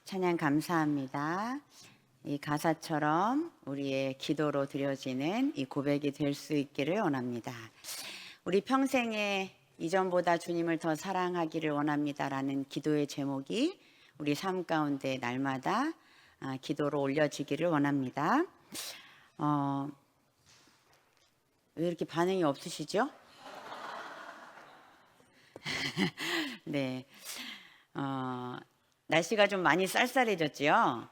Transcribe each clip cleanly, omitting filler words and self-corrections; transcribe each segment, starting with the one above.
찬양 감사합니다. 이 가사처럼 우리의 기도로 드려지는 이 고백이 될 수 있기를 원합니다. 우리 평생에 이전보다 주님을 더 사랑하기를 원합니다라는 기도의 제목이 우리 삶 가운데 날마다 기도로 올려지기를 원합니다. 왜 이렇게 반응이 없으시죠? 네. 날씨가 좀 많이 쌀쌀해졌지요.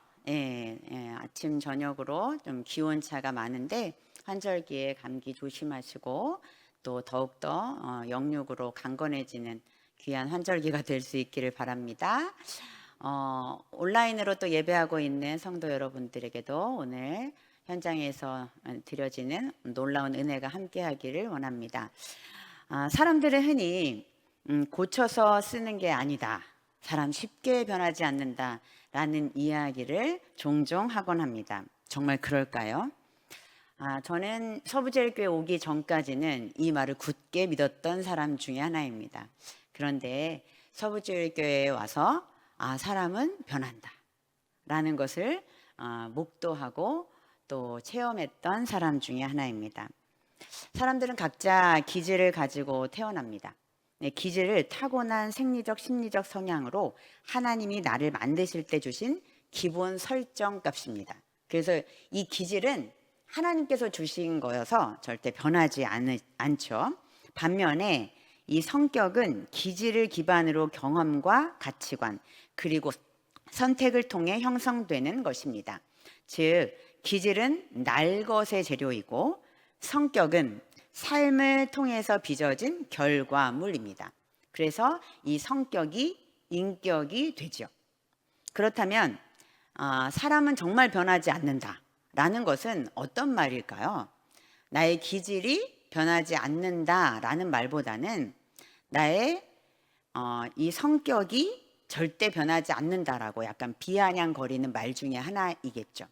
아침 저녁으로 좀 기온차가 많은데 환절기에 감기 조심하시고 또 더욱더 영육으로 강건해지는 귀한 환절기가 될 수 있기를 바랍니다. 온라인으로 또 예배하고 있는 성도 여러분들에게도 오늘 현장에서 드려지는 놀라운 은혜가 함께하기를 원합니다. 사람들은 흔히 고쳐서 쓰는 게 아니다, 사람 쉽게 변하지 않는다 라는 이야기를 종종 하곤 합니다. 정말 그럴까요? 저는 서부제일교회 오기 전까지는 이 말을 굳게 믿었던 사람 중에 하나입니다. 그런데 서부제일교회에 와서 사람은 변한다 라는 것을 목도하고 또 체험했던 사람 중에 하나입니다. 사람들은 각자 기질을 가지고 태어납니다. 기질을 타고난 생리적 심리적 성향으로 하나님이 나를 만드실 때 주신 기본 설정 값입니다. 그래서 이 기질은 하나님께서 주신 거여서 절대 변하지 않죠. 반면에 이 성격은 기질을 기반으로 경험과 가치관 그리고 선택을 통해 형성되는 것입니다. 즉 기질은 날 것의 재료이고 성격은 삶을 통해서 빚어진 결과물입니다. 그래서 이 성격이 인격이 되죠. 그렇다면 사람은 정말 변하지 않는다라는 것은 어떤 말일까요? 나의 기질이 변하지 않는다라는 말보다는 나의 이 성격이 절대 변하지 않는다라고 약간 비아냥거리는 말 중에 하나이겠죠.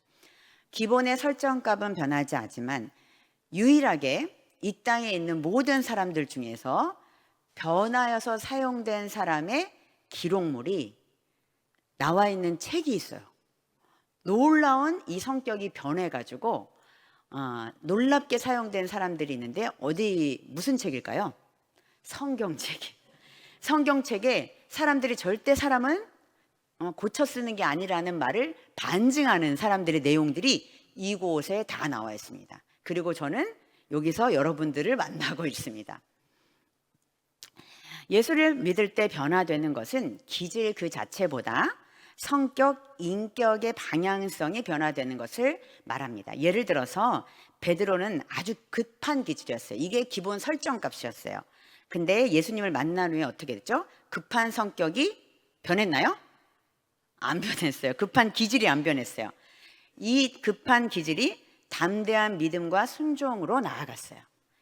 기본의 설정값은 변하지 않지만 유일하게 이 땅에 있는 모든 사람들 중에서 변하여서 사용된 사람의 기록물이 나와 있는 책이 있어요. 놀라운 이 성격이 변해가지고 놀랍게 사용된 사람들이 있는데 무슨 책일까요? 성경책이. 성경책에 사람들이 절대 사람은 고쳐 쓰는 게 아니라는 말을 반증하는 사람들의 내용들이 이곳에 다 나와 있습니다. 그리고 저는 여기서 여러분들을 만나고 있습니다. 예수를 믿을 때 변화되는 것은 기질 그 자체보다 성격, 인격의 방향성이 변화되는 것을 말합니다. 예를 들어서 베드로는 아주 급한 기질이었어요. 이게 기본 설정값이었어요. 근데 예수님을 만난 후에 어떻게 됐죠? 급한 성격이 변했나요? 안 변했어요. 급한 기질이 안 변했어요. 이 급한 기질이 담대한 믿음과 순종으로 나아갔어요.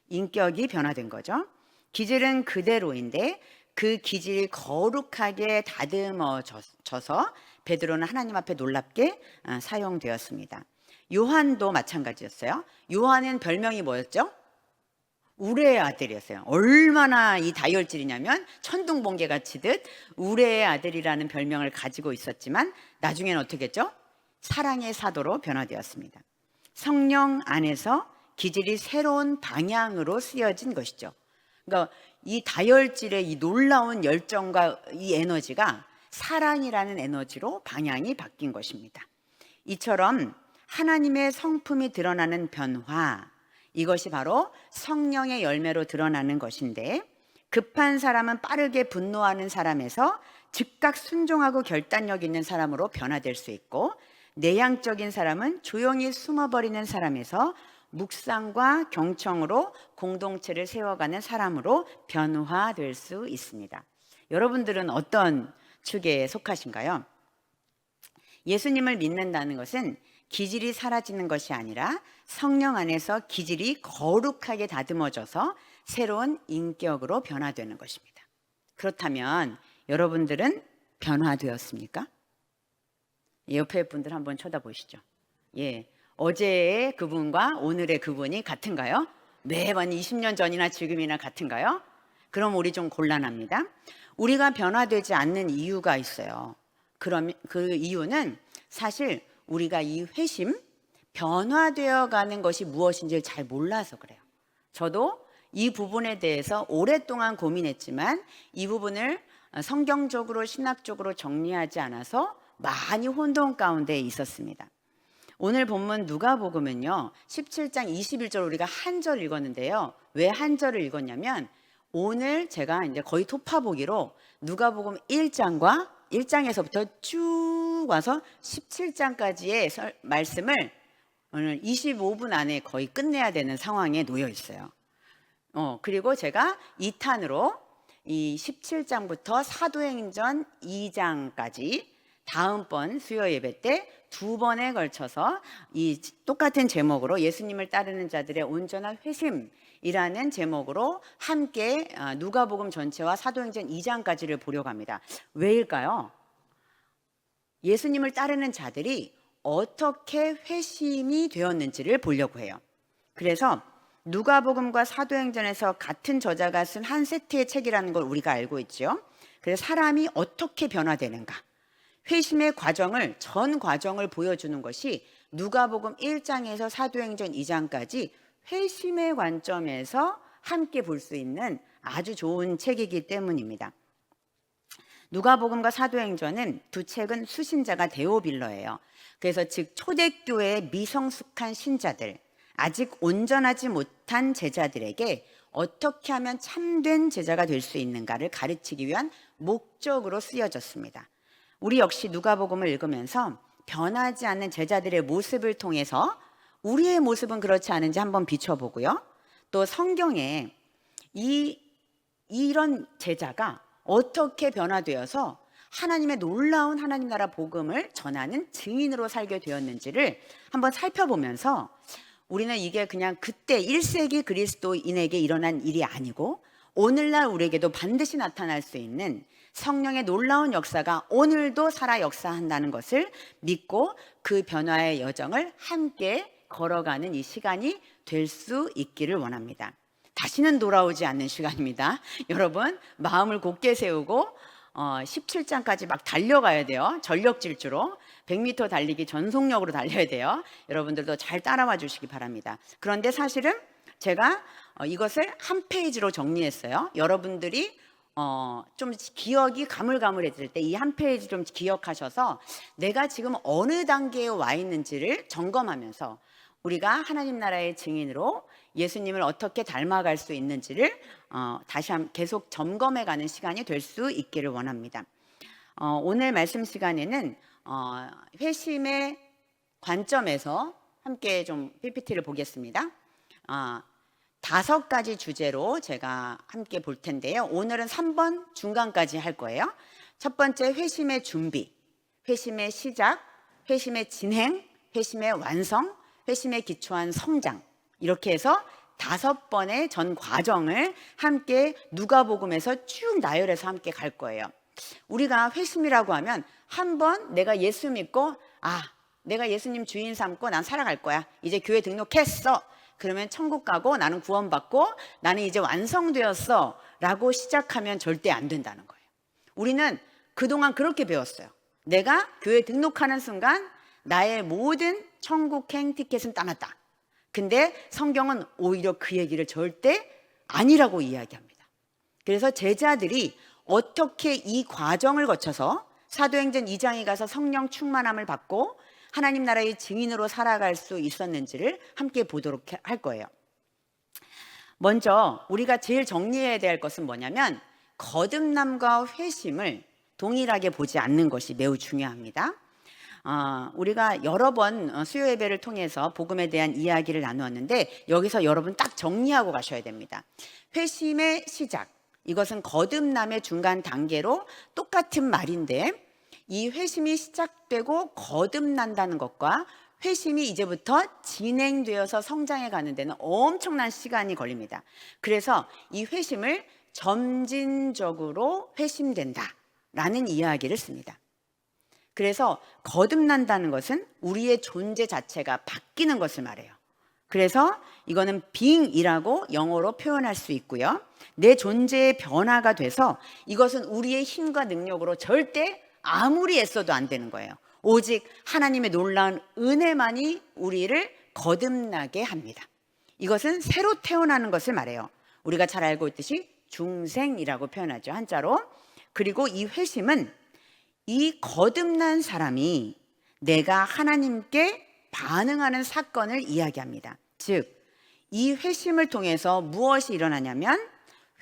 인격이 변화된 거죠. 기질은 그대로인데 그 기질이 거룩하게 다듬어져서 베드로는 하나님 앞에 놀랍게 사용되었습니다. 요한도 마찬가지였어요. 요한은 별명이 뭐였죠? 우레의 아들이었어요. 얼마나 이 다혈질이냐면 천둥번개가 치듯 우레의 아들이라는 별명을 가지고 있었지만 나중에는 어떻게 했죠? 사랑의 사도로 변화되었습니다. 성령 안에서 기질이 새로운 방향으로 쓰여진 것이죠. 그러니까 이 다혈질의 이 놀라운 열정과 이 에너지가 사랑이라는 에너지로 방향이 바뀐 것입니다. 이처럼 하나님의 성품이 드러나는 변화, 이것이 바로 성령의 열매로 드러나는 것인데 급한 사람은 빠르게 분노하는 사람에서 즉각 순종하고 결단력 있는 사람으로 변화될 수 있고 내향적인 사람은 조용히 숨어버리는 사람에서 묵상과 경청으로 공동체를 세워가는 사람으로 변화될 수 있습니다. 여러분들은 어떤 축에 속하신가요? 예수님을 믿는다는 것은 기질이 사라지는 것이 아니라 성령 안에서 기질이 거룩하게 다듬어져서 새로운 인격으로 변화되는 것입니다. 그렇다면 여러분들은 변화되었습니까? 옆에 분들 한번 쳐다보시죠. 어제의 그분과 오늘의 그분이 같은가요? 매번 20년 전이나 지금이나 같은가요? 그럼 우리 좀 곤란합니다. 우리가 변화되지 않는 이유가 있어요. 그럼 그 이유는 사실 우리가 이 회심, 변화되어 가는 것이 무엇인지를 잘 몰라서 그래요. 저도 이 부분에 대해서 오랫동안 고민했지만 이 부분을 성경적으로 신학적으로 정리하지 않아서 많이 혼돈 가운데 있었습니다. 오늘 본문 누가복음은요 17장 21절 우리가 한 절 읽었는데요. 왜 한 절을 읽었냐면 오늘 제가 이제 거의 토파보기로 누가복음 1장에서부터 쭉 와서 17장까지의 말씀을 오늘 25분 안에 거의 끝내야 되는 상황에 놓여 있어요. 그리고 제가 2탄으로 이 17장부터 사도행전 2장까지 다음번 수요 예배 때 2번에 걸쳐서 이 똑같은 제목으로 예수님을 따르는 자들의 온전한 회심이라는 제목으로 함께 누가복음 전체와 사도행전 2장까지를 보려고 합니다. 왜일까요? 예수님을 따르는 자들이 어떻게 회심이 되었는지를 보려고 해요. 그래서 누가복음과 사도행전에서 같은 저자가 쓴 한 세트의 책이라는 걸 우리가 알고 있죠. 그래서 사람이 어떻게 변화되는가, 회심의 과정을, 전 과정을 보여주는 것이 누가복음 1장에서 사도행전 2장까지 회심의 관점에서 함께 볼 수 있는 아주 좋은 책이기 때문입니다. 누가복음과 사도행전은 두 책은 수신자가 데오빌러예요. 그래서 즉 초대교회의 미성숙한 신자들, 아직 온전하지 못한 제자들에게 어떻게 하면 참된 제자가 될 수 있는가를 가르치기 위한 목적으로 쓰여졌습니다. 우리 역시 누가복음을 읽으면서 변하지 않는 제자들의 모습을 통해서 우리의 모습은 그렇지 않은지 한번 비춰보고요. 또 성경에 이런 제자가 어떻게 변화되어서 하나님의 놀라운 하나님 나라 복음을 전하는 증인으로 살게 되었는지를 한번 살펴보면서 우리는 이게 그냥 그때 1세기 그리스도인에게 일어난 일이 아니고 오늘날 우리에게도 반드시 나타날 수 있는 성령의 놀라운 역사가 오늘도 살아 역사한다는 것을 믿고 그 변화의 여정을 함께 걸어가는 이 시간이 될 수 있기를 원합니다. 다시는 돌아오지 않는 시간입니다. 여러분 마음을 곧게 세우고 17장까지 막 달려가야 돼요. 전력 질주로 100m 달리기 전속력으로 달려야 돼요. 여러분들도 잘 따라와 주시기 바랍니다. 그런데 사실은 제가 이것을 한 페이지로 정리했어요. 여러분들이 좀 기억이 가물가물해질 때 이 한 페이지 좀 기억하셔서 내가 지금 어느 단계에 와 있는지를 점검하면서 우리가 하나님 나라의 증인으로 예수님을 어떻게 닮아갈 수 있는지를 다시 계속 점검해가는 시간이 될 수 있기를 원합니다. 오늘 말씀 시간에는 회심의 관점에서 함께 좀 PPT를 보겠습니다. 5가지 주제로 제가 함께 볼 텐데요. 오늘은 3번 중간까지 할 거예요. 첫 번째 회심의 준비, 회심의 시작, 회심의 진행, 회심의 완성, 회심에 기초한 성장, 이렇게 해서 5번의 전 과정을 함께 누가복음에서 쭉 나열해서 함께 갈 거예요. 우리가 회심이라고 하면 한번 내가 예수 믿고 내가 예수님 주인 삼고 난 살아갈 거야, 이제 교회 등록했어, 그러면 천국 가고 나는 구원받고 나는 이제 완성되었어 라고 시작하면 절대 안 된다는 거예요. 우리는 그동안 그렇게 배웠어요. 내가 교회 등록하는 순간 나의 모든 천국행 티켓은 따놨다. 근데 성경은 오히려 그 얘기를 절대 아니라고 이야기합니다. 그래서 제자들이 어떻게 이 과정을 거쳐서 사도행전 2장에 가서 성령 충만함을 받고 하나님 나라의 증인으로 살아갈 수 있었는지를 함께 보도록 할 거예요. 먼저 우리가 제일 정리해야 될 것은 뭐냐면 거듭남과 회심을 동일하게 보지 않는 것이 매우 중요합니다. 우리가 여러 번 수요 예배를 통해서 복음에 대한 이야기를 나누었는데 여기서 여러분 딱 정리하고 가셔야 됩니다. 회심의 시작, 이것은 거듭남의 중간 단계로 똑같은 말인데 이 회심이 시작되고 거듭난다는 것과 회심이 이제부터 진행되어서 성장해 가는 데는 엄청난 시간이 걸립니다. 그래서 이 회심을 점진적으로 회심된다라는 이야기를 씁니다. 그래서 거듭난다는 것은 우리의 존재 자체가 바뀌는 것을 말해요. 그래서 이거는 being이라고 영어로 표현할 수 있고요. 내 존재의 변화가 돼서 이것은 우리의 힘과 능력으로 절대 아무리 애써도 안 되는 거예요. 오직 하나님의 놀라운 은혜만이 우리를 거듭나게 합니다. 이것은 새로 태어나는 것을 말해요. 우리가 잘 알고 있듯이 중생이라고 표현하죠, 한자로. 그리고 이 회심은 이 거듭난 사람이 내가 하나님께 반응하는 사건을 이야기합니다. 즉, 이 회심을 통해서 무엇이 일어나냐면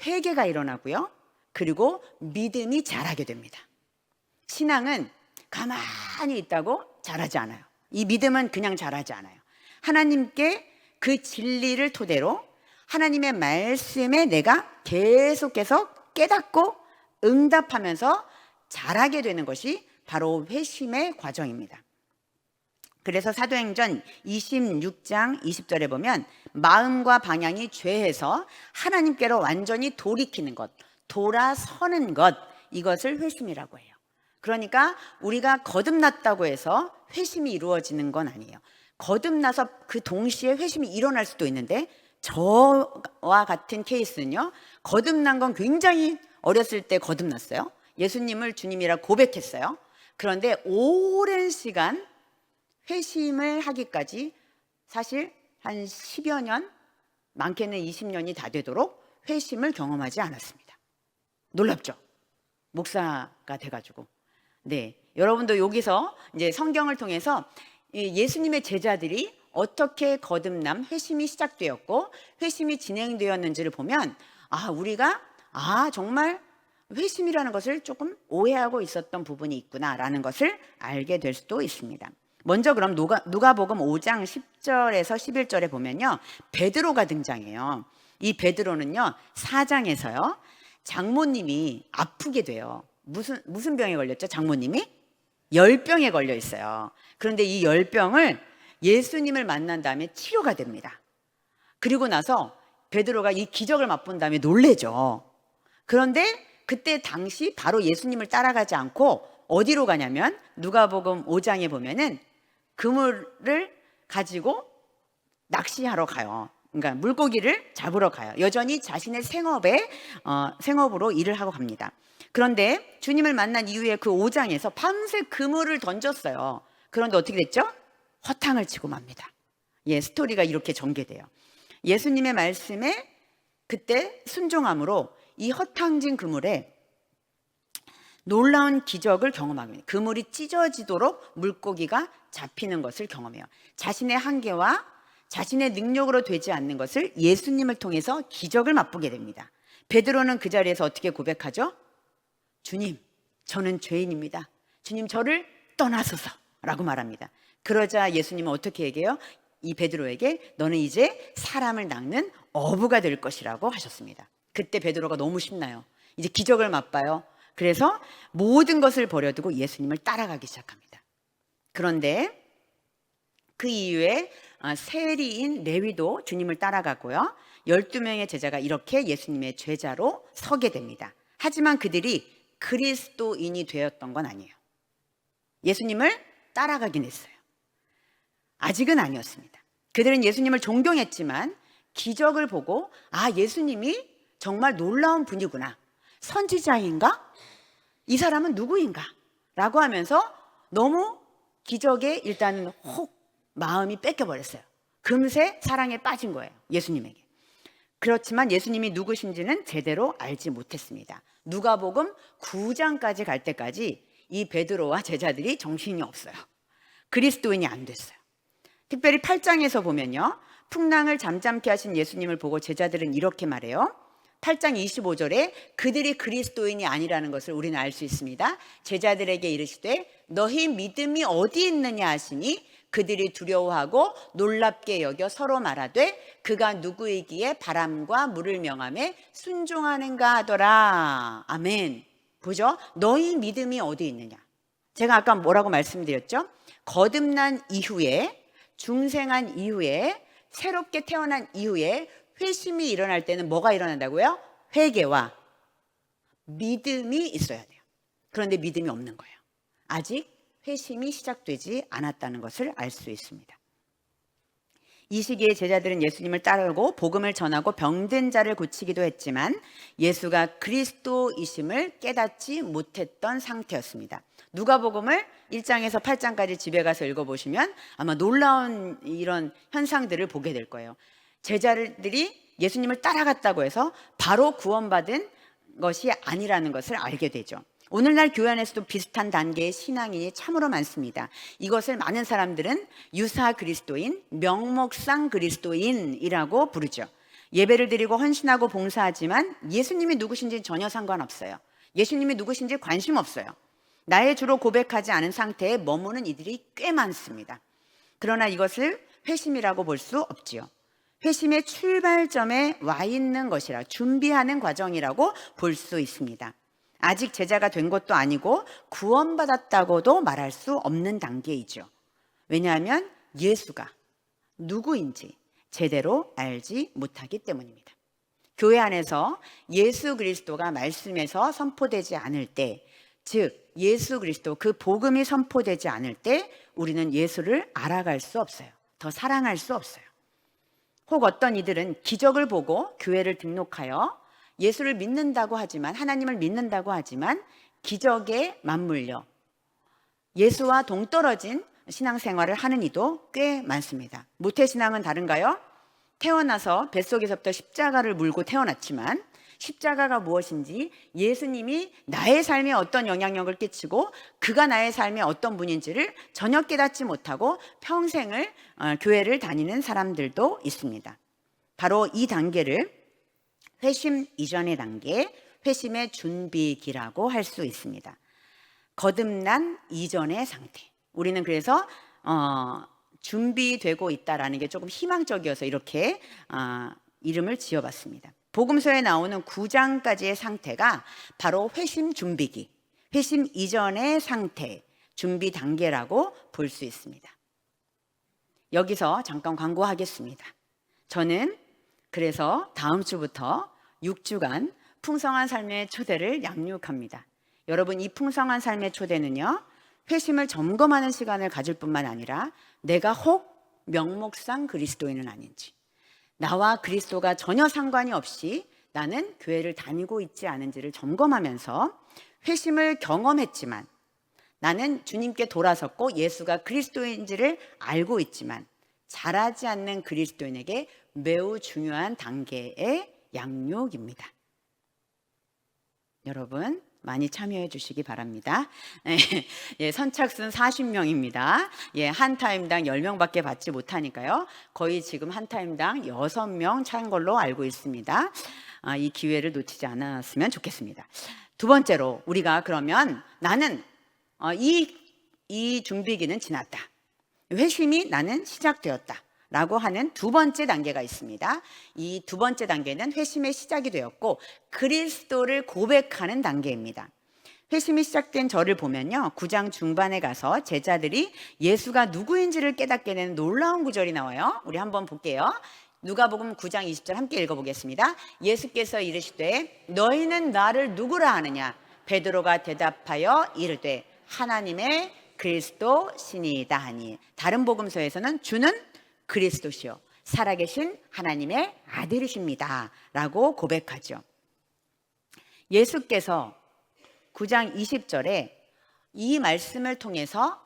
회개가 일어나고요. 그리고 믿음이 자라게 됩니다. 신앙은 가만히 있다고 자라지 않아요. 이 믿음은 그냥 자라지 않아요. 하나님께 그 진리를 토대로 하나님의 말씀에 내가 계속해서 깨닫고 응답하면서 자라게 되는 것이 바로 회심의 과정입니다. 그래서 사도행전 26장 20절에 보면 마음과 방향이 죄해서 하나님께로 완전히 돌이키는 것, 돌아서는 것, 이것을 회심이라고 해요. 그러니까 우리가 거듭났다고 해서 회심이 이루어지는 건 아니에요. 거듭나서 그 동시에 회심이 일어날 수도 있는데, 저와 같은 케이스는요, 거듭난 건 굉장히 어렸을 때 거듭났어요. 예수님을 주님이라 고백했어요. 그런데 오랜 시간 회심을 하기까지 사실 한 10여 년, 많게는 20년이 다 되도록 회심을 경험하지 않았습니다. 놀랍죠? 목사가 돼가지고. 네, 여러분도 여기서 이제 성경을 통해서 예수님의 제자들이 어떻게 거듭남, 회심이 시작되었고 회심이 진행되었는지를 보면 우리가 정말 회심이라는 것을 조금 오해하고 있었던 부분이 있구나라는 것을 알게 될 수도 있습니다. 먼저 그럼 누가복음 5장 10절에서 11절에 보면요, 베드로가 등장해요. 이 베드로는요, 4장에서요 장모님이 아프게 돼요. 무슨 병에 걸렸죠? 장모님이 열병에 걸려 있어요. 그런데 이 열병을 예수님을 만난 다음에 치료가 됩니다. 그리고 나서 베드로가 이 기적을 맛본 다음에 놀래죠. 그런데 그때 당시 바로 예수님을 따라가지 않고 어디로 가냐면 누가복음 5장에 보면은 그물을 가지고 낚시하러 가요. 그러니까 물고기를 잡으러 가요. 여전히 자신의 생업으로 일을 하고 갑니다. 그런데 주님을 만난 이후에 그 5장에서 밤새 그물을 던졌어요. 그런데 어떻게 됐죠? 허탕을 치고 맙니다. 스토리가 이렇게 전개돼요. 예수님의 말씀에 그때 순종함으로 이 허탕진 그물에 놀라운 기적을 경험하게 됩니다. 그물이 찢어지도록 물고기가 잡히는 것을 경험해요. 자신의 한계와 자신의 능력으로 되지 않는 것을 예수님을 통해서 기적을 맛보게 됩니다. 베드로는 그 자리에서 어떻게 고백하죠? 주님, 저는 죄인입니다. 주님, 저를 떠나소서 라고 말합니다. 그러자 예수님은 어떻게 얘기해요? 이 베드로에게 너는 이제 사람을 낚는 어부가 될 것이라고 하셨습니다. 그때 베드로가 너무 신나요. 이제 기적을 맛봐요. 그래서 모든 것을 버려두고 예수님을 따라가기 시작합니다. 그런데 그 이후에 세리인 레위도 주님을 따라가고요, 12명의 제자가 이렇게 예수님의 제자로 서게 됩니다. 하지만 그들이 그리스도인이 되었던 건 아니에요. 예수님을 따라가긴 했어요. 아직은 아니었습니다. 그들은 예수님을 존경했지만 기적을 보고 예수님이 정말 놀라운 분이구나, 선지자인가? 이 사람은 누구인가? 라고 하면서 너무 기적에 일단은 마음이 뺏겨버렸어요. 금세 사랑에 빠진 거예요, 예수님에게. 그렇지만 예수님이 누구신지는 제대로 알지 못했습니다. 누가복음 9장까지 갈 때까지 이 베드로와 제자들이 정신이 없어요. 그리스도인이 안 됐어요. 특별히 8장에서 보면요, 풍랑을 잠잠케 하신 예수님을 보고 제자들은 이렇게 말해요. 8장 25절에 그들이 그리스도인이 아니라는 것을 우리는 알 수 있습니다. 제자들에게 이르시되 너희 믿음이 어디 있느냐 하시니 그들이 두려워하고 놀랍게 여겨 서로 말하되 그가 누구이기에 바람과 물을 명하며 순종하는가 하더라. 아멘. 보죠? 너희 믿음이 어디 있느냐. 제가 아까 뭐라고 말씀드렸죠? 거듭난 이후에, 중생한 이후에, 새롭게 태어난 이후에 회심이 일어날 때는 뭐가 일어난다고요? 회개와 믿음이 있어야 돼요. 그런데 믿음이 없는 거예요. 아직 회심이 시작되지 않았다는 것을 알 수 있습니다. 이 시기에 제자들은 예수님을 따르고 복음을 전하고 병든 자를 고치기도 했지만 예수가 그리스도이심을 깨닫지 못했던 상태였습니다. 누가복음을 1장에서 8장까지 집에 가서 읽어보시면 아마 놀라운 이런 현상들을 보게 될 거예요. 제자들이 예수님을 따라갔다고 해서 바로 구원받은 것이 아니라는 것을 알게 되죠. 오늘날 교회 안에서도 비슷한 단계의 신앙인이 참으로 많습니다. 이것을 많은 사람들은 유사 그리스도인, 명목상 그리스도인이라고 부르죠. 예배를 드리고 헌신하고 봉사하지만 예수님이 누구신지 전혀 상관없어요. 예수님이 누구신지 관심 없어요. 나의 주로 고백하지 않은 상태에 머무는 이들이 꽤 많습니다. 그러나 이것을 회심이라고 볼 수 없지요. 회심의 출발점에 와 있는 것이라, 준비하는 과정이라고 볼 수 있습니다. 아직 제자가 된 것도 아니고 구원받았다고도 말할 수 없는 단계이죠. 왜냐하면 예수가 누구인지 제대로 알지 못하기 때문입니다. 교회 안에서 예수 그리스도가 말씀에서 선포되지 않을 때, 즉 예수 그리스도 그 복음이 선포되지 않을 때 우리는 예수를 알아갈 수 없어요. 더 사랑할 수 없어요. 혹 어떤 이들은 기적을 보고 교회를 등록하여 예수를 믿는다고 하지만, 하나님을 믿는다고 하지만 기적에 맞물려 예수와 동떨어진 신앙생활을 하는 이도 꽤 많습니다. 모태신앙은 다른가요? 태어나서 뱃속에서부터 십자가를 물고 태어났지만 십자가가 무엇인지, 예수님이 나의 삶에 어떤 영향력을 끼치고 그가 나의 삶에 어떤 분인지를 전혀 깨닫지 못하고 평생을 교회를 다니는 사람들도 있습니다. 바로 이 단계를 회심 이전의 단계, 회심의 준비기라고 할 수 있습니다. 거듭난 이전의 상태. 우리는 그래서 준비되고 있다라는 게 조금 희망적이어서 이렇게 이름을 지어봤습니다. 복음서에 나오는 9장까지의 상태가 바로 회심 준비기, 회심 이전의 상태, 준비 단계라고 볼 수 있습니다. 여기서 잠깐 광고하겠습니다. 저는 그래서 다음 주부터 6주간 풍성한 삶의 초대를 양육합니다. 여러분, 이 풍성한 삶의 초대는요, 회심을 점검하는 시간을 가질 뿐만 아니라 내가 혹 명목상 그리스도인은 아닌지, 나와 그리스도가 전혀 상관이 없이 나는 교회를 다니고 있지 않은지를 점검하면서 회심을 경험했지만, 나는 주님께 돌아섰고 예수가 그리스도인지를 알고 있지만 자라지 않는 그리스도인에게 매우 중요한 단계의 양육입니다. 여러분 많이 참여해 주시기 바랍니다. 선착순 40명입니다. 한 타임당 10명밖에 받지 못하니까요. 거의 지금 한 타임당 6명 찬 걸로 알고 있습니다. 이 기회를 놓치지 않았으면 좋겠습니다. 두 번째로, 우리가 그러면 나는 이 준비기는 지났다, 회심이 나는 시작되었다 라고 하는 두 번째 단계가 있습니다. 이 두 번째 단계는 회심의 시작이 되었고 그리스도를 고백하는 단계입니다. 회심이 시작된 저를 보면요, 9장 중반에 가서 제자들이 예수가 누구인지를 깨닫게 되는 놀라운 구절이 나와요. 우리 한번 볼게요. 누가복음 9장 20절 함께 읽어보겠습니다. 예수께서 이르시되 너희는 나를 누구라 하느냐? 베드로가 대답하여 이르되 하나님의 그리스도시니이다 하니. 다른 복음서에서는 주는 그리스도시요 살아계신 하나님의 아들이십니다 라고 고백하죠. 예수께서 9장 20절에 이 말씀을 통해서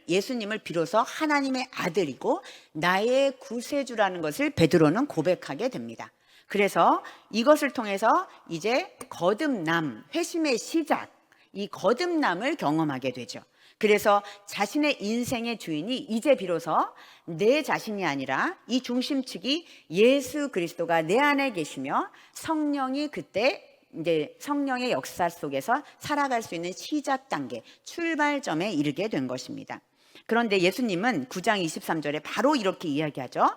예수님을 비로소 하나님의 아들이고 나의 구세주라는 것을 베드로는 고백하게 됩니다. 그래서 이것을 통해서 이제 거듭남, 회심의 시작, 이 거듭남을 경험하게 되죠. 그래서 자신의 인생의 주인이 이제 비로소 내 자신이 아니라 이 중심축이 예수 그리스도가 내 안에 계시며 성령이 그때 이제 성령의 역사 속에서 살아갈 수 있는 시작 단계, 출발점에 이르게 된 것입니다. 그런데 예수님은 9장 23절에 바로 이렇게 이야기하죠.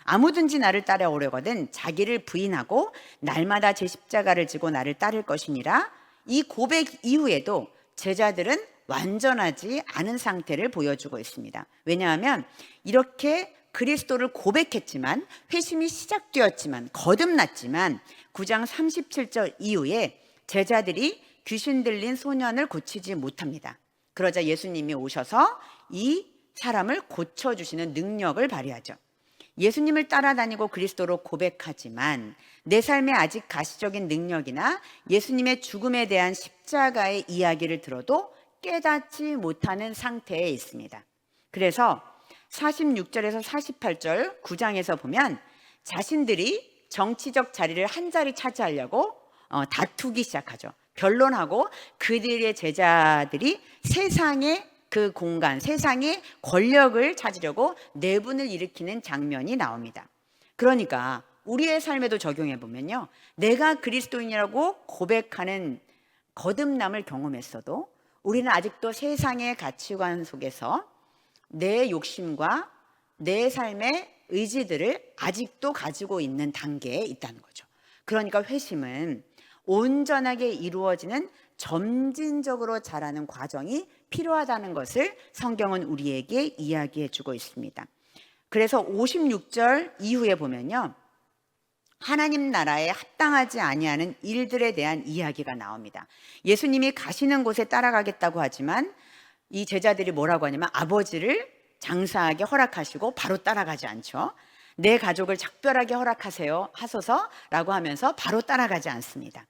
아무든지 나를 따라오려거든 자기를 부인하고 날마다 제 십자가를 지고 나를 따를 것이니라. 이 고백 이후에도 제자들은 완전하지 않은 상태를 보여주고 있습니다. 왜냐하면 이렇게 그리스도를 고백했지만, 회심이 시작되었지만, 거듭났지만 9장 37절 이후에 제자들이 귀신 들린 소년을 고치지 못합니다. 그러자 예수님이 오셔서 이 사람을 고쳐주시는 능력을 발휘하죠. 예수님을 따라다니고 그리스도로 고백하지만 내 삶에 아직 가시적인 능력이나 예수님의 죽음에 대한 십자가의 이야기를 들어도 깨닫지 못하는 상태에 있습니다. 그래서 46절에서 48절 9장에서 보면 자신들이 정치적 자리를 한 자리 차지하려고 다투기 시작하죠. 변론하고 그들의 제자들이 세상의 그 공간, 세상의 권력을 찾으려고 내분을 일으키는 장면이 나옵니다. 그러니까 우리의 삶에도 적용해 보면요, 내가 그리스도인이라고 고백하는 거듭남을 경험했어도 우리는 아직도 세상의 가치관 속에서 내 욕심과 내 삶의 의지들을 아직도 가지고 있는 단계에 있다는 거죠. 그러니까 회심은 온전하게 이루어지는 점진적으로 자라는 과정이 필요하다는 것을 성경은 우리에게 이야기해 주고 있습니다. 그래서 56절 이후에 보면요, 하나님 나라에 합당하지 아니하는 일들에 대한 이야기가 나옵니다. 예수님이 가시는 곳에 따라가겠다고 하지만 이 제자들이 뭐라고 하냐면 아버지를 장사하게 허락하시고 바로 따라가지 않죠. 내 가족을 작별하게 허락하세요 하소서라고 하면서 바로 따라가지 않습니다.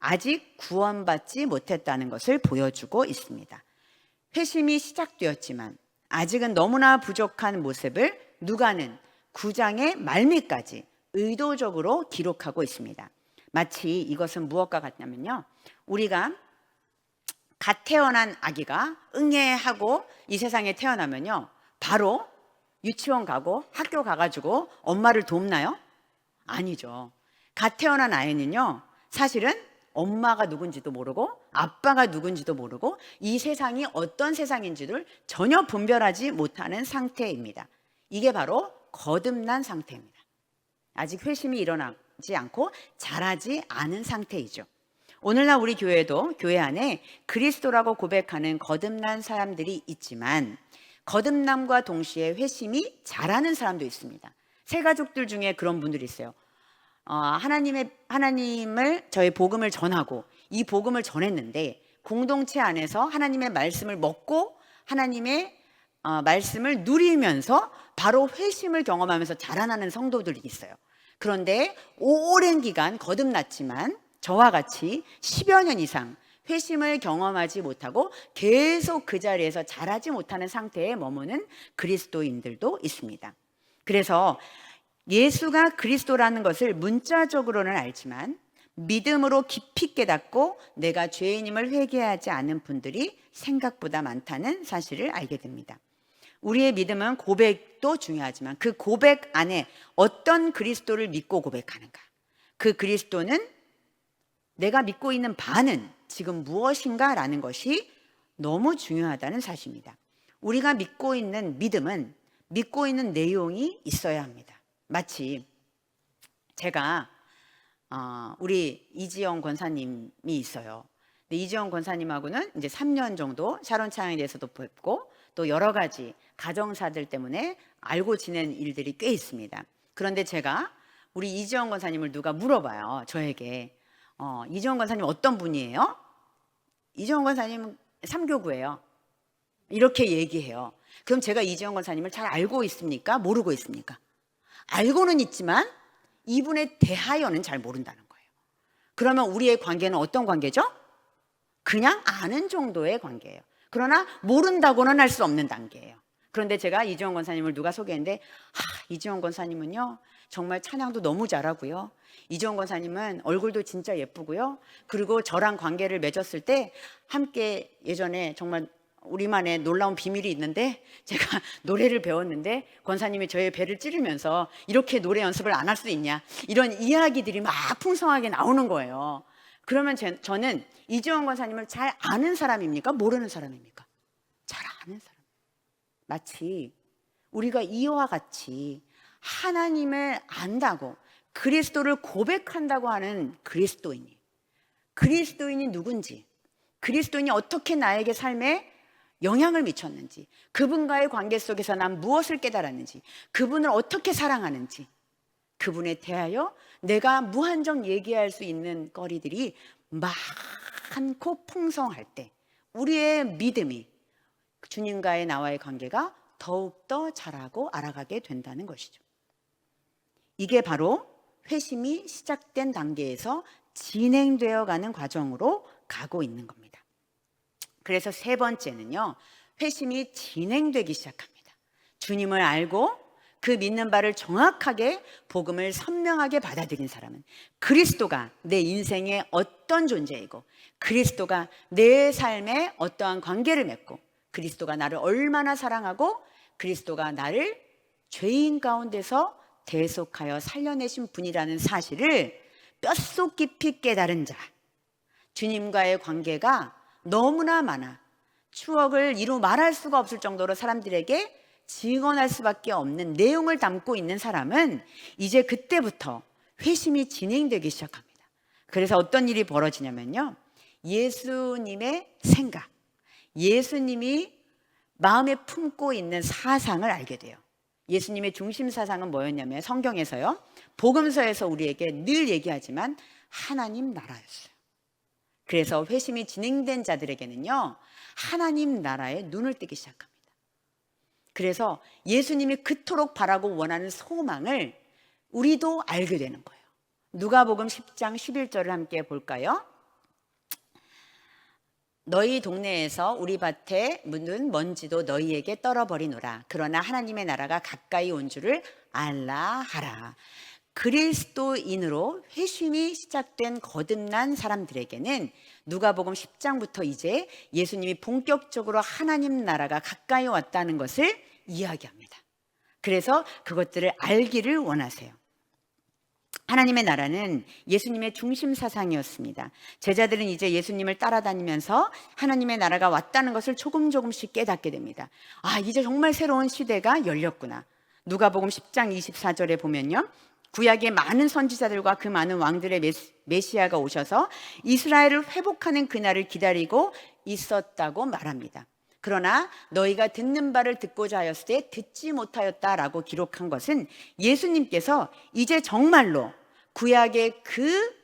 아직 구원받지 못했다는 것을 보여주고 있습니다. 회심이 시작되었지만 아직은 너무나 부족한 모습을 누가는 9장의 말미까지 의도적으로 기록하고 있습니다. 마치 이것은 무엇과 같냐면요, 우리가 갓 태어난 아기가 응애하고 이 세상에 태어나면요, 바로 유치원 가고 학교 가가지고 엄마를 돕나요? 아니죠. 갓 태어난 아이는요, 사실은 엄마가 누군지도 모르고 아빠가 누군지도 모르고 이 세상이 어떤 세상인지를 전혀 분별하지 못하는 상태입니다. 이게 바로 거듭난 상태입니다. 아직 회심이 일어나지 않고 자라지 않은 상태이죠. 오늘날 우리 교회도 교회 안에 그리스도라고 고백하는 거듭난 사람들이 있지만 거듭남과 동시에 회심이 자라는 사람도 있습니다. 새 가족들 중에 그런 분들이 있어요. 하나님을 저희 복음을 전하고 이 복음을 전했는데 공동체 안에서 하나님의 말씀을 먹고 하나님의 말씀을 누리면서 바로 회심을 경험하면서 자라나는 성도들이 있어요. 그런데 오랜 기간 거듭났지만 저와 같이 10여 년 이상 회심을 경험하지 못하고 계속 그 자리에서 자라지 못하는 상태에 머무는 그리스도인들도 있습니다. 그래서 예수가 그리스도라는 것을 문자적으로는 알지만 믿음으로 깊이 깨닫고 내가 죄인임을 회개하지 않은 분들이 생각보다 많다는 사실을 알게 됩니다. 우리의 믿음은 고백도 중요하지만 그 고백 안에 어떤 그리스도를 믿고 고백하는가, 그 그리스도는 내가 믿고 있는 바는 지금 무엇인가 라는 것이 너무 중요하다는 사실입니다. 우리가 믿고 있는 믿음은 믿고 있는 내용이 있어야 합니다. 마치 제가 우리 이지영 권사님이 있어요. 근데 이지영 권사님하고는 이제 3년 정도 샤론 찬양에 대해서도 뵙고 또 여러 가지 가정사들 때문에 알고 지낸 일들이 꽤 있습니다. 그런데 제가 우리 이지영 권사님을 누가 물어봐요. 저에게 이지영 권사님 어떤 분이에요? 이지영 권사님은 삼교구예요. 이렇게 얘기해요. 그럼 제가 이지영 권사님을 잘 알고 있습니까? 모르고 있습니까? 알고는 있지만 이분에 대하여는 잘 모른다는 거예요. 그러면 우리의 관계는 어떤 관계죠? 그냥 아는 정도의 관계예요. 그러나 모른다고는 할 수 없는 단계예요. 그런데 제가 이지영 권사님을 누가 소개했는데 이지영 권사님은요 정말 찬양도 너무 잘하고요, 이지영 권사님은 얼굴도 진짜 예쁘고요, 그리고 저랑 관계를 맺었을 때 함께 예전에 정말 우리만의 놀라운 비밀이 있는데 제가 노래를 배웠는데 권사님이 저의 배를 찌르면서 이렇게 노래 연습을 안 할 수 있냐, 이런 이야기들이 막 풍성하게 나오는 거예요. 그러면 저는 이지영 권사님을 잘 아는 사람입니까? 모르는 사람입니까? 잘 아는 사람. 마치 우리가 이와 같이 하나님을 안다고 그리스도를 고백한다고 하는 그리스도인이 누군지, 그리스도인이 어떻게 나에게 삶에 영향을 미쳤는지, 그분과의 관계 속에서 난 무엇을 깨달았는지, 그분을 어떻게 사랑하는지, 그분에 대하여 내가 무한정 얘기할 수 있는 거리들이 많고 풍성할 때 우리의 믿음이 주님과의 나와의 관계가 더욱더 잘하고 알아가게 된다는 것이죠. 이게 바로 회심이 시작된 단계에서 진행되어 가는 과정으로 가고 있는 겁니다. 그래서 세 번째는요, 회심이 진행되기 시작합니다. 주님을 알고 그 믿는 바를 정확하게 복음을 선명하게 받아들인 사람은 그리스도가 내 인생의 어떤 존재이고, 그리스도가 내 삶에 어떠한 관계를 맺고, 그리스도가 나를 얼마나 사랑하고, 그리스도가 나를 죄인 가운데서 대속하여 살려내신 분이라는 사실을 뼛속 깊이 깨달은 자, 주님과의 관계가 너무나 많아 추억을 이루 말할 수가 없을 정도로 사람들에게 증언할 수밖에 없는 내용을 담고 있는 사람은 이제 그때부터 회심이 진행되기 시작합니다. 그래서 어떤 일이 벌어지냐면요, 예수님의 생각, 예수님이 마음에 품고 있는 사상을 알게 돼요. 예수님의 중심 사상은 뭐였냐면, 성경에서요, 복음서에서 우리에게 늘 얘기하지만 하나님 나라였어요. 그래서 회심이 진행된 자들에게는요, 하나님 나라에 눈을 뜨기 시작합니다. 그래서 예수님이 그토록 바라고 원하는 소망을 우리도 알게 되는 거예요. 누가복음 10장 11절을 함께 볼까요? 너희 동네에서 우리 밭에 묻은 먼지도 너희에게 떨어버리노라. 그러나 하나님의 나라가 가까이 온 줄을 알라 하라. 그리스도인으로 회심이 시작된 거듭난 사람들에게는 누가복음 10장부터 이제 예수님이 본격적으로 하나님 나라가 가까이 왔다는 것을 이야기합니다. 그래서 그것들을 알기를 원하세요. 하나님의 나라는 예수님의 중심 사상이었습니다. 제자들은 이제 예수님을 따라다니면서 하나님의 나라가 왔다는 것을 조금씩 깨닫게 됩니다. 아, 이제 정말 새로운 시대가 열렸구나. 누가복음 10장 24절에 보면요, 구약의 많은 선지자들과 그 많은 왕들의 메시아가 오셔서 이스라엘을 회복하는 그날을 기다리고 있었다고 말합니다. 그러나 너희가 듣는 바를 듣고자 하였을 때 듣지 못하였다라고 기록한 것은 예수님께서 이제 정말로 구약의 그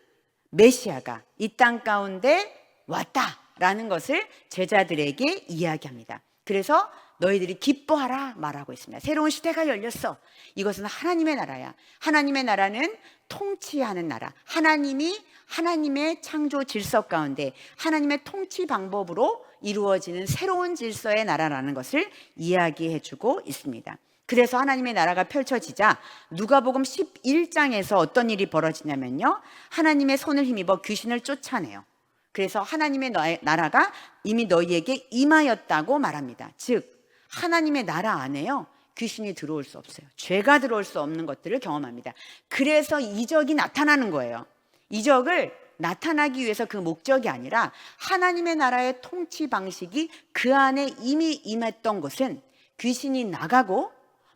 메시아가 이 땅 가운데 왔다라는 것을 제자들에게 이야기합니다. 그래서 너희들이 기뻐하라 말하고 있습니다. 새로운 시대가 열렸어. 이것은 하나님의 나라야. 하나님의 나라는 통치하는 나라. 하나님의 창조 질서 가운데 하나님의 통치 방법으로 이루어지는 새로운 질서의 나라라는 것을 이야기해주고 있습니다. 그래서 하나님의 나라가 펼쳐지자 누가복음 11장에서 어떤 일이 벌어지냐면요, 하나님의 손을 힘입어 귀신을 쫓아내요. 그래서 하나님의 나라가 이미 너희에게 임하였다고 말합니다. 즉 하나님의 나라 안에요, 귀신이 들어올 수 없어요. 죄가 들어올 수 없는 것들을 경험합니다. 그래서 이적이 나타나는 거예요. 이적을 나타나기 위해서 그 목적이 아니라 하나님의 나라의 통치 방식이 그 안에 이미 임했던 곳은 귀신이 나가고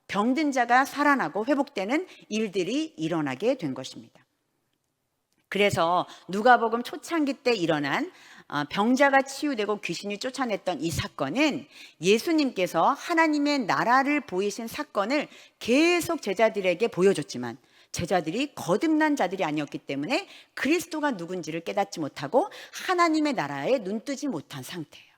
병든 자가 살아나고 회복되는 일들이 일어나게 된 것입니다. 그래서 누가복음 초창기 때 일어난 병자가 치유되고 귀신이 쫓아냈던 이 사건은 예수님께서 하나님의 나라를 보이신 사건을 계속 제자들에게 보여줬지만 제자들이 거듭난 자들이 아니었기 때문에 그리스도가 누군지를 깨닫지 못하고 하나님의 나라에 눈뜨지 못한 상태예요.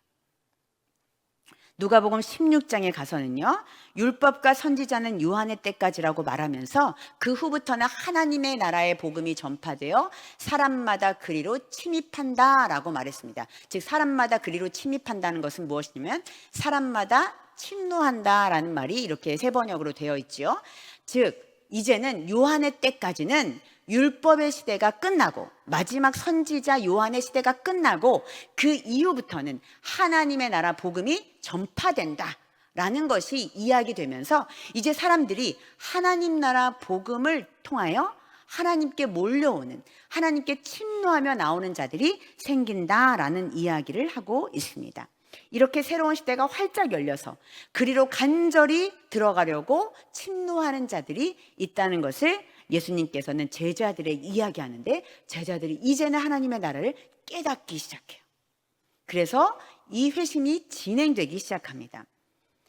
누가복음 16장에 가서는요, 율법과 선지자는 요한의 때까지라고 말하면서 그 후부터는 하나님의 나라의 복음이 전파되어 사람마다 그리로 침입한다라고 말했습니다. 즉 사람마다 그리로 침입한다는 것은 무엇이냐면 사람마다 침노한다라는 말이 이렇게 세 번역으로 되어 있지요. 즉 이제는 요한의 때까지는 율법의 시대가 끝나고 마지막 선지자 요한의 시대가 끝나고 그 이후부터는 하나님의 나라 복음이 전파된다라는 것이 이야기되면서 이제 사람들이 하나님 나라 복음을 통하여 하나님께 몰려오는, 하나님께 침노하며 나오는 자들이 생긴다라는 이야기를 하고 있습니다. 이렇게 새로운 시대가 활짝 열려서 그리로 간절히 들어가려고 침노하는 자들이 있다는 것을 예수님께서는 제자들에게 이야기하는데 제자들이 이제는 하나님의 나라를 깨닫기 시작해요. 그래서 이 회심이 진행되기 시작합니다.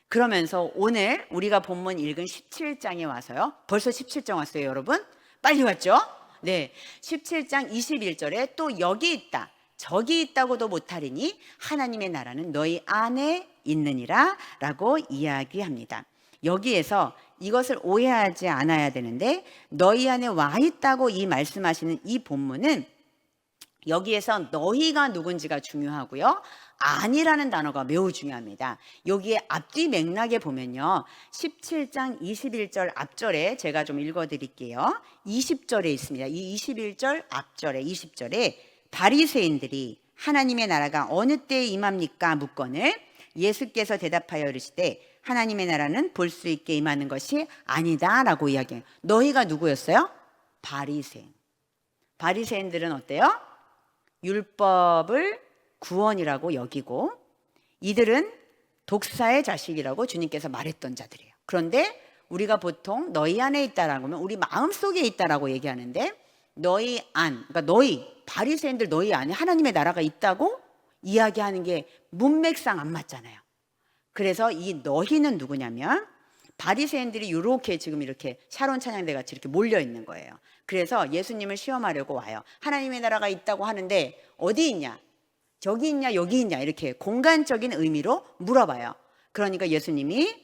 그러면서 오늘 우리가 본문 읽은 17장에 와서요, 벌써 17장 왔어요 여러분? 빨리 왔죠? 네, 17장 21절에 또 여기 있다 저기 있다고도 못하리니 하나님의 나라는 너희 안에 있느니라 라고 이야기합니다. 여기에서 이것을 오해하지 않아야 되는데, 너희 안에 와 있다고 이 말씀하시는 이 본문은 여기에서 너희가 누군지가 중요하고요, 아니라는 단어가 매우 중요합니다. 여기에 앞뒤 맥락에 보면요, 17장 21절 앞절에 제가 좀 읽어드릴게요. 20절에 있습니다. 이 21절 앞절에 20절에 바리새인들이 하나님의 나라가 어느 때에 임합니까 묻거늘 예수께서 대답하여 이르시되 하나님의 나라는 볼 수 있게 임하는 것이 아니다 라고 이야기해요. 너희가 누구였어요? 바리새인. 바리새인들은 어때요? 율법을 구원이라고 여기고, 이들은 독사의 자식이라고 주님께서 말했던 자들이에요. 그런데 우리가 보통 너희 안에 있다라고 하면 우리 마음속에 있다라고 얘기하는데, 너희 안, 그러니까 너희 바리새인들 너희 안에 하나님의 나라가 있다고 이야기하는 게 문맥상 안 맞잖아요. 그래서 이 너희는 누구냐면 바리새인들이 이렇게 지금 이렇게 샤론 찬양대 같이 이렇게 몰려 있는 거예요. 그래서 예수님을 시험하려고 와요. 하나님의 나라가 있다고 하는데 어디 있냐? 저기 있냐? 여기 있냐? 이렇게 공간적인 의미로 물어봐요. 그러니까 예수님이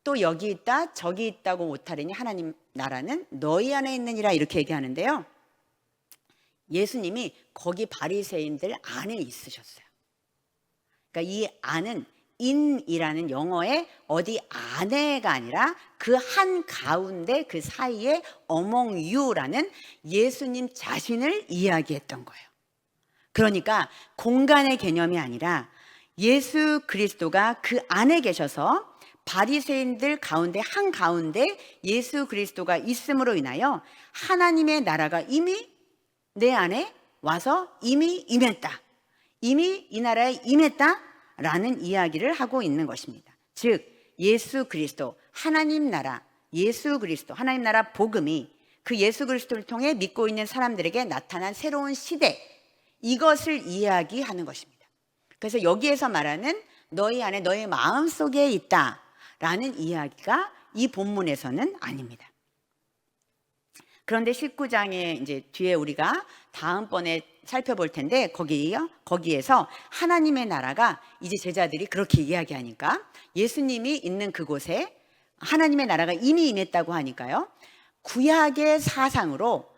또 여기 있다 저기 있다고 못하리니 하나님 나라는 너희 안에 있느니라 이렇게 얘기하는데요, 예수님이 거기 바리새인들 안에 있으셨어요. 그러니까 이 안은 in이라는 영어의 어디 안에가 아니라 그 한 가운데 그 사이에 among you라는 예수님 자신을 이야기했던 거예요. 그러니까 공간의 개념이 아니라 예수 그리스도가 그 안에 계셔서 바리새인들 가운데 한 가운데 예수 그리스도가 있음으로 인하여 하나님의 나라가 이미 내 안에 와서 이미 임했다, 이미 이 나라에 임했다라는 이야기를 하고 있는 것입니다. 즉 예수 그리스도, 하나님 나라, 예수 그리스도, 하나님 나라 복음이 그 예수 그리스도를 통해 믿고 있는 사람들에게 나타난 새로운 시대, 이것을 이야기하는 것입니다. 그래서 여기에서 말하는 너희 안에 너희 마음속에 있다라는 이야기가 이 본문에서는 아닙니다. 그런데 19장에 이제 뒤에 우리가 다음번에 살펴볼 텐데 거기에서 하나님의 나라가 이제 제자들이 그렇게 이야기하니까 예수님이 있는 그곳에 하나님의 나라가 이미 임했다고 하니까요, 구약의 사상으로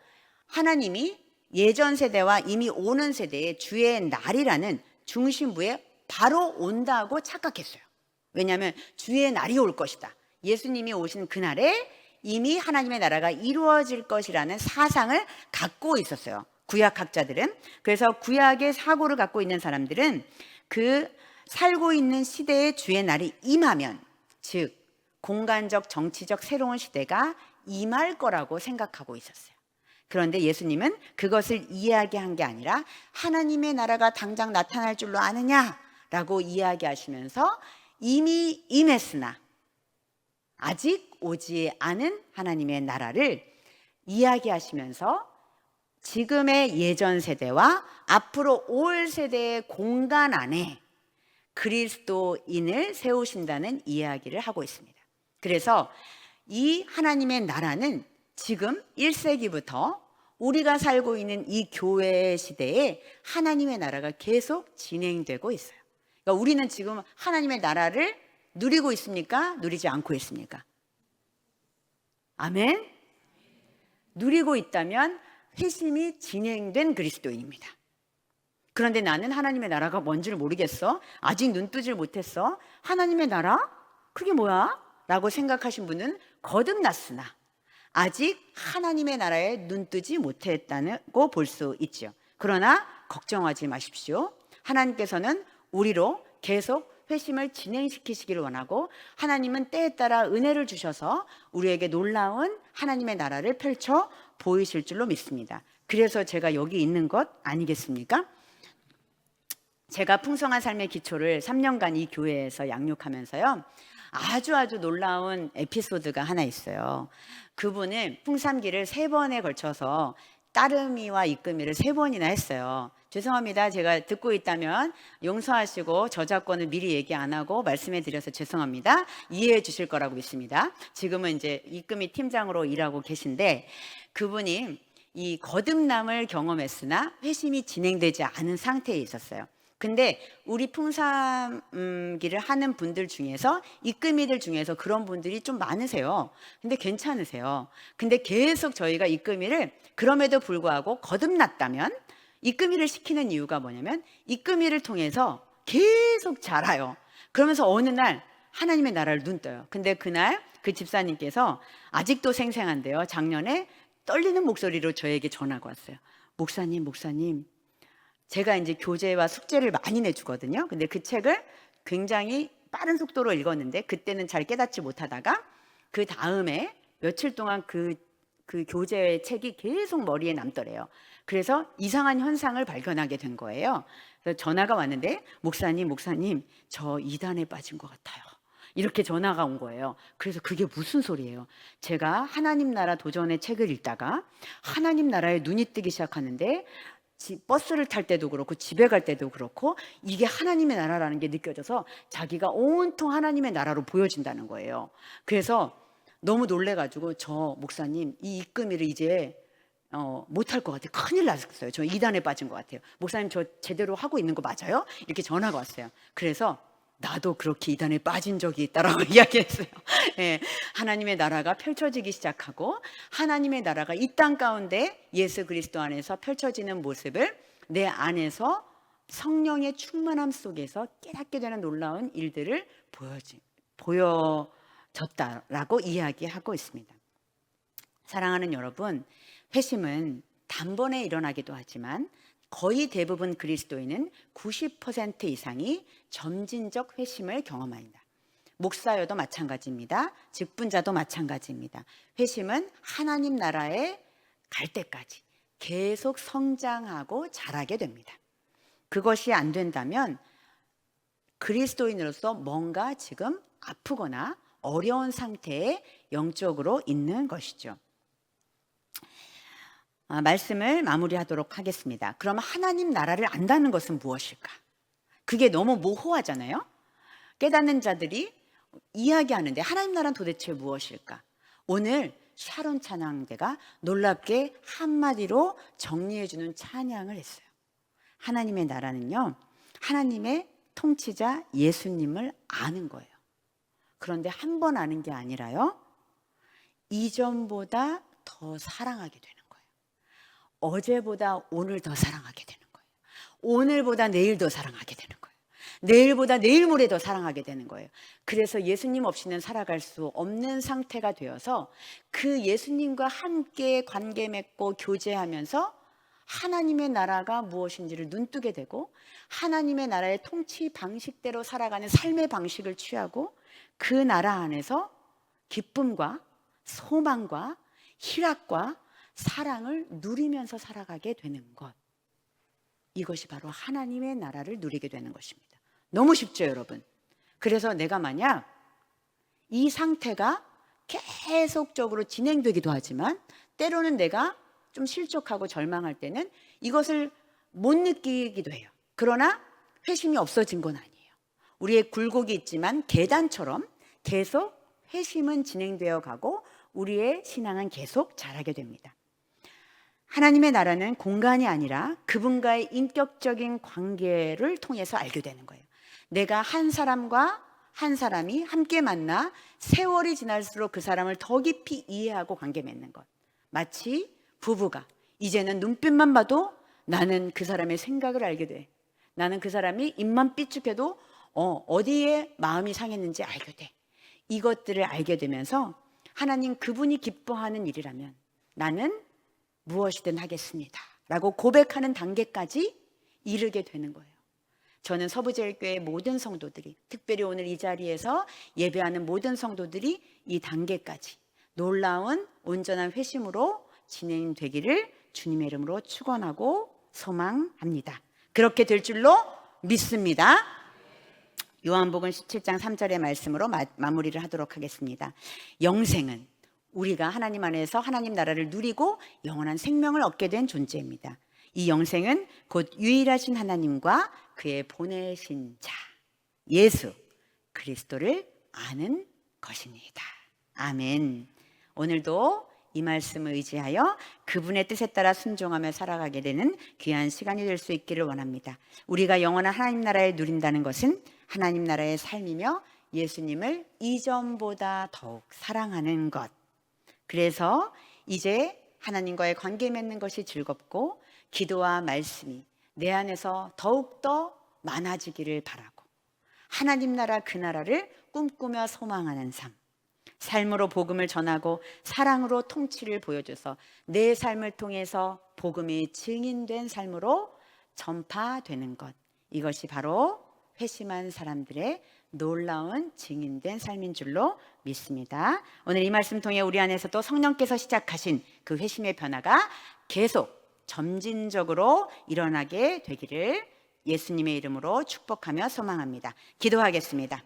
하나님이 예전 세대와 이미 오는 세대의 주의 날이라는 중심부에 바로 온다고 착각했어요. 왜냐하면 주의 날이 올 것이다, 예수님이 오신 그날에 이미 하나님의 나라가 이루어질 것이라는 사상을 갖고 있었어요, 구약학자들은. 그래서 구약의 사고를 갖고 있는 사람들은 그 살고 있는 시대의 주의 날이 임하면, 즉 공간적 정치적 새로운 시대가 임할 거라고 생각하고 있었어요. 그런데 예수님은 그것을 이야기한 게 아니라 하나님의 나라가 당장 나타날 줄로 아느냐라고 이야기하시면서 이미 임했으나 아직 오지 않은 하나님의 나라를 이야기하시면서 지금의 예전 세대와 앞으로 올 세대의 공간 안에 그리스도인을 세우신다는 이야기를 하고 있습니다. 그래서 이 하나님의 나라는 지금 1세기부터 우리가 살고 있는 이 교회의 시대에 하나님의 나라가 계속 진행되고 있어요. 그러니까 우리는 지금 하나님의 나라를 누리고 있습니까? 누리지 않고 있습니까? 아멘? 누리고 있다면 회심이 진행된 그리스도인입니다. 그런데 나는 하나님의 나라가 뭔지를 모르겠어, 아직 눈 뜨질 못했어, 하나님의 나라? 그게 뭐야? 라고 생각하신 분은 거듭났으나 아직 하나님의 나라에 눈 뜨지 못했다고 볼 수 있죠. 그러나 걱정하지 마십시오. 하나님께서는 우리로 계속 회심을 진행시키시기를 원하고, 하나님은 때에 따라 은혜를 주셔서 우리에게 놀라운 하나님의 나라를 펼쳐 보이실 줄로 믿습니다. 그래서 제가 여기 있는 것 아니겠습니까? 제가 풍성한 삶의 기초를 3년간 이 교회에서 양육하면서요, 아주 놀라운 에피소드가 하나 있어요. 그분은 풍삼기를 3번에 걸쳐서 따르미와 이끄미를 3번이나 했어요. 죄송합니다. 제가 듣고 있다면 용서하시고 저작권을 미리 얘기 안 하고 말씀해 드려서 죄송합니다. 이해해 주실 거라고 믿습니다. 지금은 이제 이끄미 팀장으로 일하고 계신데, 그분이 이 거듭남을 경험했으나 회심이 진행되지 않은 상태에 있었어요. 근데 우리 풍삼기를 하는 분들 중에서 입금이들 중에서 그런 분들이 좀 많으세요. 근데 괜찮으세요. 근데 계속 저희가 입금이를 그럼에도 불구하고 거듭났다면 입금이를 시키는 이유가 뭐냐면 입금이를 통해서 계속 자라요. 그러면서 어느 날 하나님의 나라를 눈떠요. 근데 그날 그 집사님께서 아직도 생생한데요. 작년에 떨리는 목소리로 저에게 전화가 왔어요. 목사님, 제가 이제 교재와 숙제를 많이 내주거든요. 근데 그 책을 굉장히 빠른 속도로 읽었는데 그때는 잘 깨닫지 못하다가 그 다음에 며칠 동안 그 교재 책이 계속 머리에 남더래요. 그래서 이상한 현상을 발견하게 된 거예요. 그래서 전화가 왔는데 목사님, 저 이단에 빠진 것 같아요. 이렇게 전화가 온 거예요. 그래서 그게 무슨 소리예요? 제가 하나님 나라 도전의 책을 읽다가 하나님 나라에 눈이 뜨기 시작하는데 버스를 탈 때도 그렇고 집에 갈 때도 그렇고 이게 하나님의 나라라는 게 느껴져서 자기가 온통 하나님의 나라로 보여진다는 거예요. 그래서 너무 놀래가지고 저 목사님 이 입금일을 이제 못할 것 같아요. 큰일 났어요. 저 이단에 빠진 것 같아요. 목사님 저 제대로 하고 있는 거 맞아요? 이렇게 전화가 왔어요. 그래서 나도 그렇게 이단에 빠진 적이 있다라고 이야기했어요. 예, 하나님의 나라가 펼쳐지기 시작하고 하나님의 나라가 이 땅 가운데 예수 그리스도 안에서 펼쳐지는 모습을 내 안에서 성령의 충만함 속에서 깨닫게 되는 놀라운 일들을 보여졌다라고 이야기하고 있습니다. 사랑하는 여러분, 회심은 단번에 일어나기도 하지만 거의 대부분 그리스도인은 90% 이상이 점진적 회심을 경험합니다. 목사여도 마찬가지입니다. 직분자도 마찬가지입니다. 회심은 하나님 나라에 갈 때까지 계속 성장하고 자라게 됩니다. 그것이 안 된다면 그리스도인으로서 뭔가 지금 아프거나 어려운 상태에 영적으로 있는 것이죠. 말씀을 마무리하도록 하겠습니다. 그럼 하나님 나라를 안다는 것은 무엇일까? 그게 너무 모호하잖아요. 깨닫는 자들이 이야기하는데 하나님 나라는 도대체 무엇일까? 오늘 샤론 찬양대가 놀랍게 한마디로 정리해주는 찬양을 했어요. 하나님의 나라는요, 하나님의 통치자 예수님을 아는 거예요. 그런데 한 번 아는 게 아니라요, 이전보다 더 사랑하게 되는 거예요. 어제보다 오늘 더 사랑하게 되는 거예요. 오늘보다 내일 더 사랑하게 되는 거예요. 내일보다 내일 모레 더 사랑하게 되는 거예요. 그래서 예수님 없이는 살아갈 수 없는 상태가 되어서 그 예수님과 함께 관계 맺고 교제하면서 하나님의 나라가 무엇인지를 눈뜨게 되고 하나님의 나라의 통치 방식대로 살아가는 삶의 방식을 취하고 그 나라 안에서 기쁨과 소망과 희락과 사랑을 누리면서 살아가게 되는 것, 이것이 바로 하나님의 나라를 누리게 되는 것입니다. 너무 쉽죠, 여러분? 그래서 내가 만약 이 상태가 계속적으로 진행되기도 하지만 때로는 내가 좀 실족하고 절망할 때는 이것을 못 느끼기도 해요. 그러나 회심이 없어진 건 아니에요. 우리의 굴곡이 있지만 계단처럼 계속 회심은 진행되어 가고 우리의 신앙은 계속 자라게 됩니다. 하나님의 나라는 공간이 아니라 그분과의 인격적인 관계를 통해서 알게 되는 거예요. 내가 한 사람과 한 사람이 함께 만나 세월이 지날수록 그 사람을 더 깊이 이해하고 관계 맺는 것. 마치 부부가 이제는 눈빛만 봐도 나는 그 사람의 생각을 알게 돼. 나는 그 사람이 입만 삐죽해도 어디에 마음이 상했는지 알게 돼. 이것들을 알게 되면서 하나님 그분이 기뻐하는 일이라면 나는 무엇이든 하겠습니다 라고 고백하는 단계까지 이르게 되는 거예요. 저는 서부제일교회 모든 성도들이, 특별히 오늘 이 자리에서 예배하는 모든 성도들이 이 단계까지 놀라운 온전한 회심으로 진행되기를 주님의 이름으로 축원하고 소망합니다. 그렇게 될 줄로 믿습니다. 요한복음 17장 3절의 말씀으로 마무리를 하도록 하겠습니다. 영생은 우리가 하나님 안에서 하나님 나라를 누리고 영원한 생명을 얻게 된 존재입니다. 이 영생은 곧 유일하신 하나님과 그의 보내신 자 예수 그리스도를 아는 것입니다. 아멘. 오늘도 이 말씀을 의지하여 그분의 뜻에 따라 순종하며 살아가게 되는 귀한 시간이 될 수 있기를 원합니다. 우리가 영원한 하나님 나라에 누린다는 것은 하나님 나라의 삶이며 예수님을 이전보다 더욱 사랑하는 것. 그래서 이제 하나님과의 관계 맺는 것이 즐겁고 기도와 말씀이 내 안에서 더욱더 많아지기를 바라고 하나님 나라 그 나라를 꿈꾸며 소망하는 삶으로 복음을 전하고 사랑으로 통치를 보여줘서 내 삶을 통해서 복음이 증인된 삶으로 전파되는 것, 이것이 바로 회심한 사람들의 놀라운 증인된 삶인 줄로 믿습니다. 오늘 이 말씀 통해 우리 안에서도 성령께서 시작하신 그 회심의 변화가 계속 점진적으로 일어나게 되기를 예수님의 이름으로 축복하며 소망합니다. 기도하겠습니다.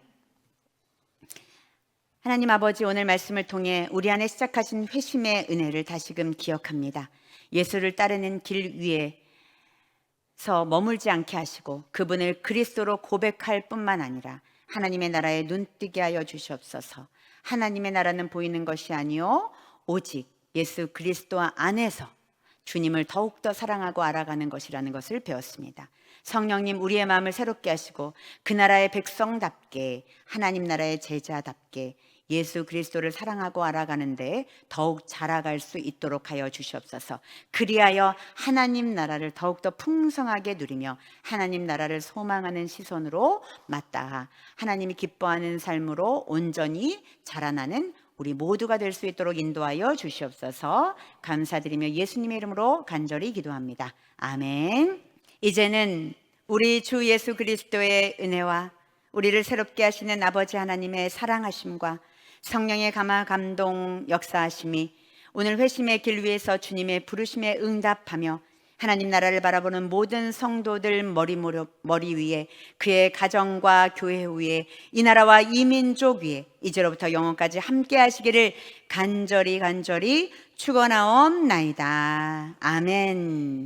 하나님 아버지, 오늘 말씀을 통해 우리 안에 시작하신 회심의 은혜를 다시금 기억합니다. 예수를 따르는 길 위에서 머물지 않게 하시고 그분을 그리스도로 고백할 뿐만 아니라 하나님의 나라에 눈뜨게 하여 주시옵소서. 하나님의 나라는 보이는 것이 아니요 오직 예수 그리스도 안에서 주님을 더욱더 사랑하고 알아가는 것이라는 것을 배웠습니다. 성령님, 우리의 마음을 새롭게 하시고 그 나라의 백성답게, 하나님 나라의 제자답게 예수 그리스도를 사랑하고 알아가는데 더욱 자라갈 수 있도록 하여 주시옵소서. 그리하여 하나님 나라를 더욱더 풍성하게 누리며 하나님 나라를 소망하는 시선으로 마땅하 하나님이 기뻐하는 삶으로 온전히 자라나는 우리 모두가 될 수 있도록 인도하여 주시옵소서. 감사드리며 예수님의 이름으로 간절히 기도합니다. 아멘. 이제는 우리 주 예수 그리스도의 은혜와 우리를 새롭게 하시는 아버지 하나님의 사랑하심과 성령의 감화 감동 역사하심이 오늘 회심의 길 위에서 주님의 부르심에 응답하며 하나님 나라를 바라보는 모든 성도들 머리 위에, 그의 가정과 교회 위에, 이 나라와 이 민족 위에 이제로부터 영원까지 함께 하시기를 간절히 축원하옵나이다. 아멘.